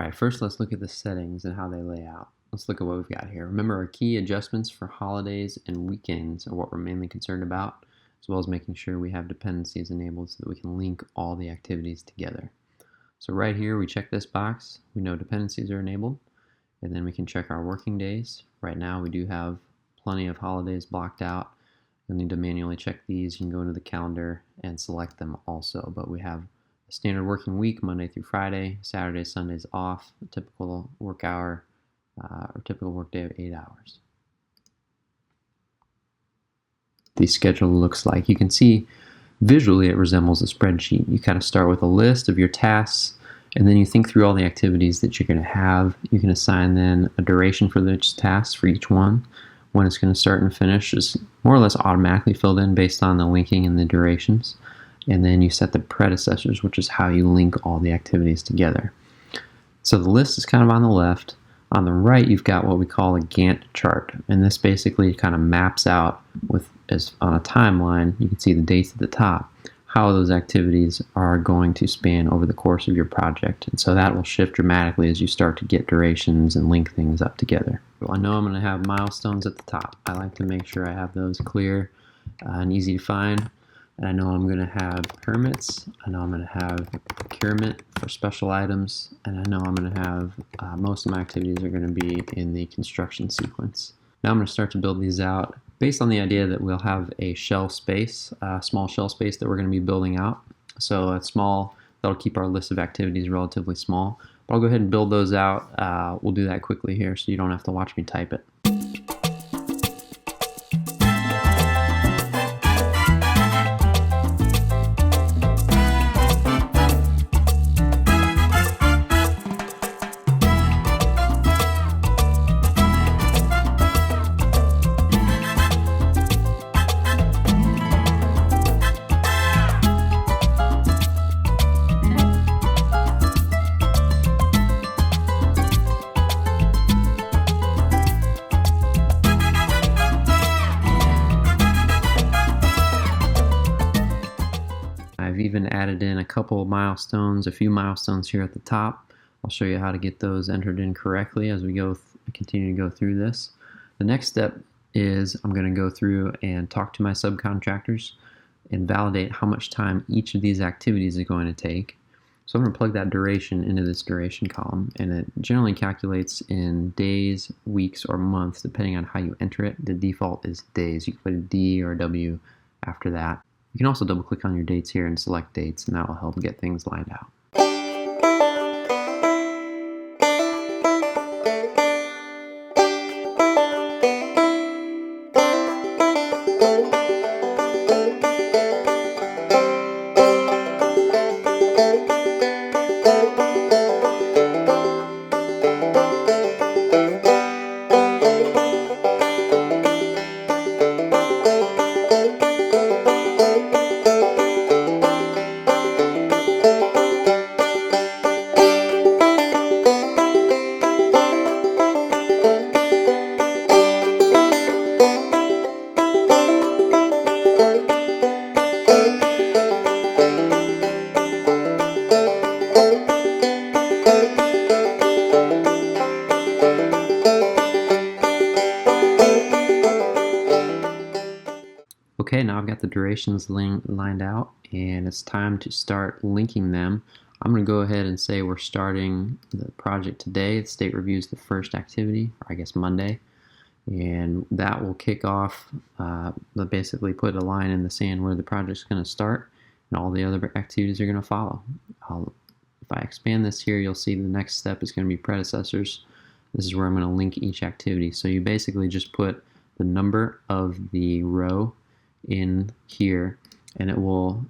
Alright, first let's look at the settings and how they lay out. Let's look at what we've got here. Remember, our key adjustments for holidays and weekends are what we're mainly concerned about, as well as making sure we have dependencies enabled so that we can link all the activities together. So right here we check this box, we know dependencies are enabled, and then we can check our working days. Right now we do have plenty of holidays blocked out. You'll need to manually check these. You can go into the calendar and select them also, but we have a standard working week, Monday through Friday, Saturdays, Sundays off, a typical work hour or typical work day of 8 hours. The schedule looks like. You can see visually it resembles a spreadsheet. You kind of start with a list of your tasks, and then you think through all the activities that you're going to have. You can assign then a duration for each task for each one. When it's going to start and finish is more or less automatically filled in based on the linking and the durations. And then you set the predecessors, which is how you link all the activities together. So the list is kind of on the left. On the right, you've got what we call a Gantt chart. And this basically kind of maps out on a timeline. You can see the dates at the top, how those activities are going to span over the course of your project. And so that will shift dramatically as you start to get durations and link things up together. Well, I know I'm going to have milestones at the top. I like to make sure I have those clear and easy to find. And I know I'm going to have permits. I know I'm going to have procurement for special items. And I know I'm going to have most of my activities are going to be in the construction sequence. Now I'm going to start to build these out based on the idea that we'll have a shell space, a small shell space that we're going to be building out. So a small, that'll keep our list of activities relatively small. But I'll go ahead and build those out. We'll do that quickly here so you don't have to watch me type it. I've even added in a couple milestones, a few milestones here at the top. I'll show you how to get those entered in correctly as we continue to go through this. The next step is I'm going to go through and talk to my subcontractors and validate how much time each of these activities is going to take. So I'm going to plug that duration into this duration column, and it generally calculates in days, weeks, or months depending on how you enter it. The default is days. You can put a D or a W after that. You can also double click on your dates here and select dates, and that will help get things lined out. Okay, now I've got the durations lined out, and it's time to start linking them. I'm going to go ahead and say we're starting the project today. The state review is the first activity, or I guess Monday, and that will kick off, basically put a line in the sand where the project's going to start, and all the other activities are going to follow. If I expand this here, you'll see the next step is going to be predecessors. This is where I'm going to link each activity. So you basically just put the number of the row in here, and it will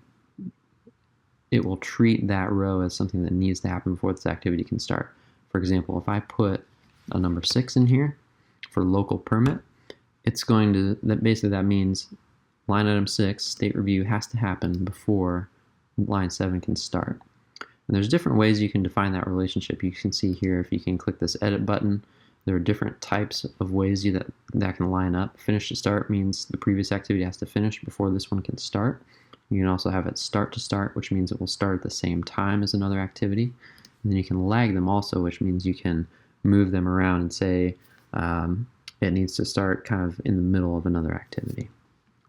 treat that row as something that needs to happen before this activity can start. For example, if I put a number 6 in here for local permit, it's going to, that means line item 6, state review, has to happen before line 7 can start. And there's different ways you can define that relationship. You can see here, if you can click this edit button, there are different types of ways that can line up. Finish to start means the previous activity has to finish before this one can start. You can also have it start to start, which means it will start at the same time as another activity. And then you can lag them also, which means you can move them around and say it needs to start kind of in the middle of another activity.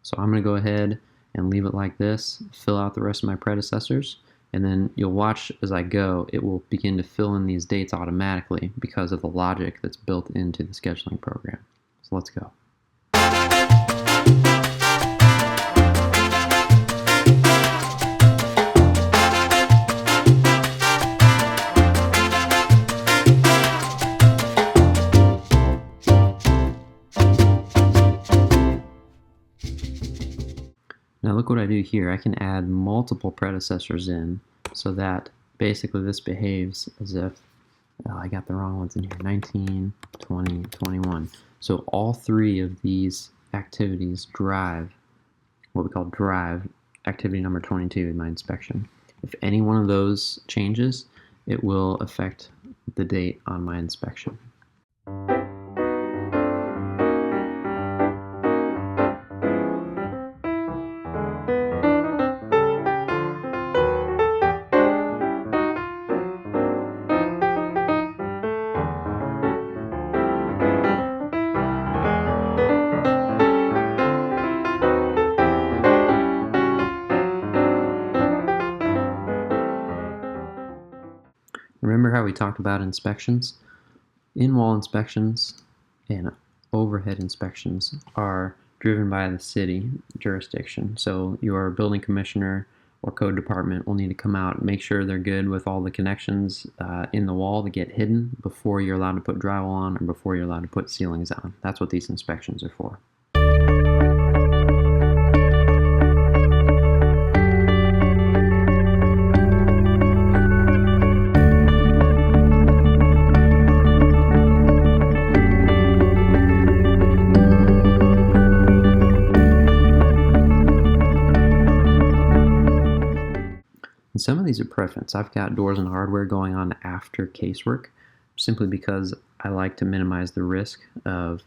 So I'm going to go ahead and leave it like this, fill out the rest of my predecessors, and then you'll watch as I go, it will begin to fill in these dates automatically because of the logic that's built into the scheduling program. So let's go. Now look what I do here. I can add multiple predecessors in so that basically this behaves as if I got the wrong ones in here, 19, 20, 21. So all three of these activities drive what we call drive activity number 22 in my inspection. If any one of those changes, it will affect the date on my inspection. Remember how we talked about inspections? In-wall inspections and overhead inspections are driven by the city jurisdiction. So your building commissioner or code department will need to come out and make sure they're good with all the connections in the wall to get hidden before you're allowed to put drywall on or before you're allowed to put ceilings on. That's what these inspections are for. And some of these are preference. I've got doors and hardware going on after casework simply because I like to minimize the risk of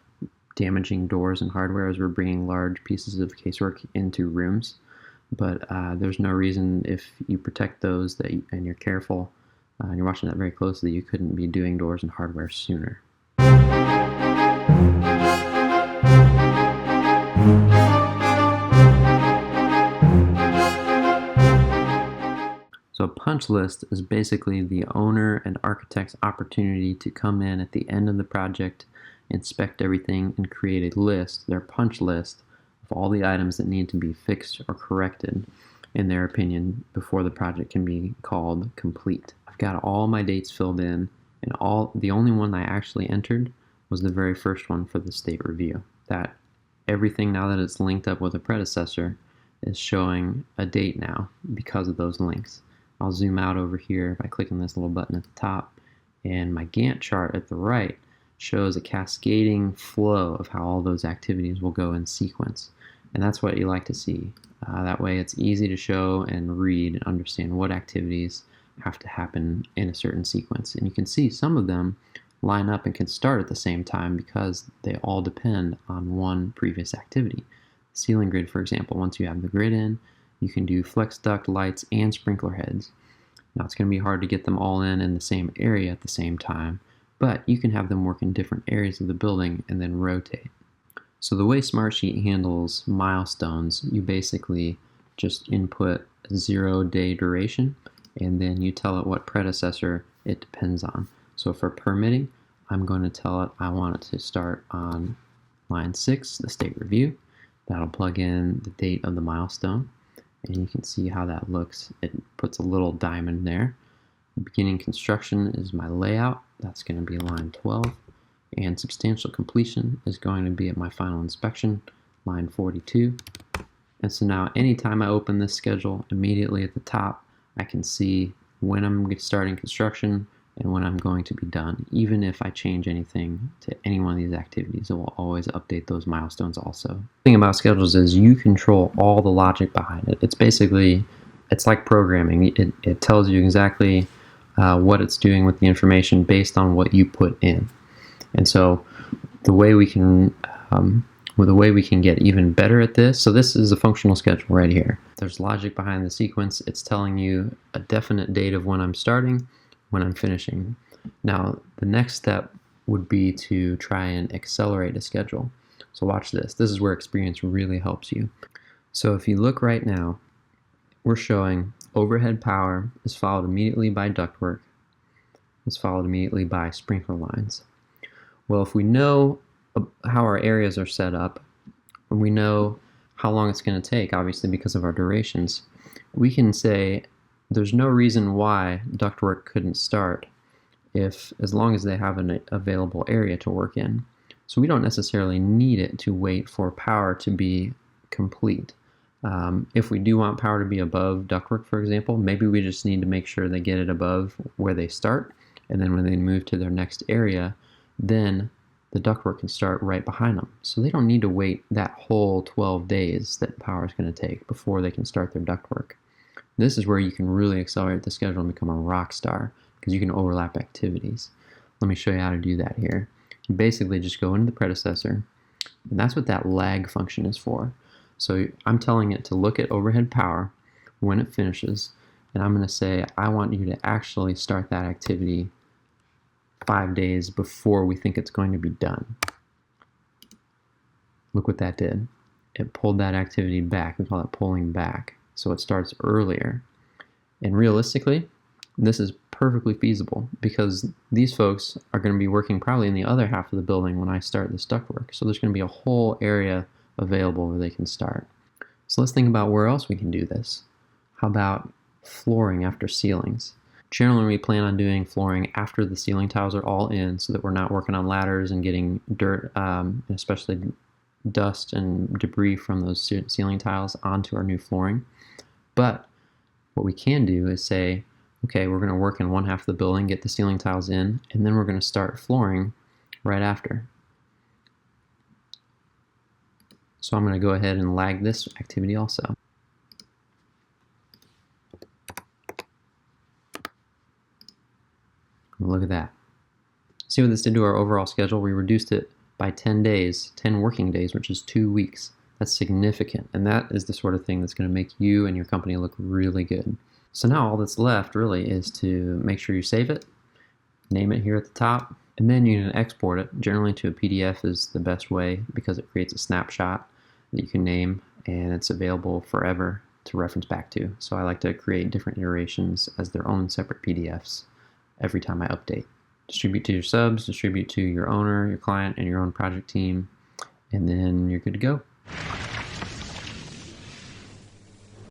damaging doors and hardware as we're bringing large pieces of casework into rooms. But there's no reason, if you protect those and you're careful and you're watching that very closely, you couldn't be doing doors and hardware sooner. So a punch list is basically the owner and architect's opportunity to come in at the end of the project, inspect everything, and create a list, their punch list, of all the items that need to be fixed or corrected, in their opinion, before the project can be called complete. I've got all my dates filled in, and the only one I actually entered was the very first one for the state review. That everything, now that it's linked up with a predecessor, is showing a date now because of those links. I'll zoom out over here by clicking this little button at the top, and my Gantt chart at the right shows a cascading flow of how all those activities will go in sequence. And that's what you like to see. That way it's easy to show and read and understand what activities have to happen in a certain sequence. And you can see some of them line up and can start at the same time because they all depend on one previous activity. Ceiling grid, for example, once you have the grid in, you can do flex duct, lights, and sprinkler heads. Now it's going to be hard to get them all in the same area at the same time, but you can have them work in different areas of the building and then rotate. So the way Smartsheet handles milestones, you basically just input a 0-day duration, and then you tell it what predecessor it depends on. So for permitting, I'm going to tell it I want it to start on line 6, the state review. That'll plug in the date of the milestone, and you can see how that looks. It puts a little diamond there. Beginning construction is my layout. That's going to be line 12. And substantial completion is going to be at my final inspection, line 42. And so now anytime I open this schedule, immediately at the top, I can see when I'm starting construction and when I'm going to be done. Even if I change anything to any one of these activities, it will always update those milestones also. The thing about schedules is you control all the logic behind it. It's like programming. It tells you exactly what it's doing with the information based on what you put in. And so the way we can get even better at this, so this is a functional schedule right here. There's logic behind the sequence. It's telling you a definite date of when I'm starting, when I'm finishing. Now, the next step would be to try and accelerate a schedule. So watch this. This is where experience really helps you. So if you look right now, we're showing overhead power is followed immediately by ductwork. It's followed immediately by sprinkler lines. Well, if we know how our areas are set up, and we know how long it's going to take, obviously because of our durations, we can say there's no reason why ductwork couldn't start as long as they have an available area to work in. So we don't necessarily need it to wait for power to be complete. If we do want power to be above ductwork, for example, maybe we just need to make sure they get it above where they start, and then when they move to their next area, then the ductwork can start right behind them. So they don't need to wait that whole 12 days that power is going to take before they can start their ductwork. This is where you can really accelerate the schedule and become a rock star, because you can overlap activities. Let me show you how to do that here. You basically just go into the predecessor, and that's what that lag function is for. So I'm telling it to look at overhead power when it finishes, and I'm going to say I want you to actually start that activity 5 days before we think it's going to be done. Look what that did. It pulled that activity back. We call it pulling back. So it starts earlier. And realistically, this is perfectly feasible because these folks are going to be working probably in the other half of the building when I start this ductwork. So there's going to be a whole area available where they can start. So let's think about where else we can do this. How about flooring after ceilings? Generally, we plan on doing flooring after the ceiling tiles are all in so that we're not working on ladders and getting dirt, especially dust and debris from those ceiling tiles onto our new flooring. But what we can do is say, okay, we're going to work in one half of the building, get the ceiling tiles in, and then we're going to start flooring right after. So I'm going to go ahead and lag this activity also. Look at that. See what this did to our overall schedule? We reduced it by 10 days, 10 working days, which is 2 weeks. That's significant, and that is the sort of thing that's going to make you and your company look really good. So now all that's left really is to make sure you save it, name it here at the top, and then you can export it. Generally to a PDF is the best way because it creates a snapshot that you can name, and it's available forever to reference back to. So I like to create different iterations as their own separate PDFs every time I update. Distribute to your subs, distribute to your owner, your client, and your own project team, and then you're good to go.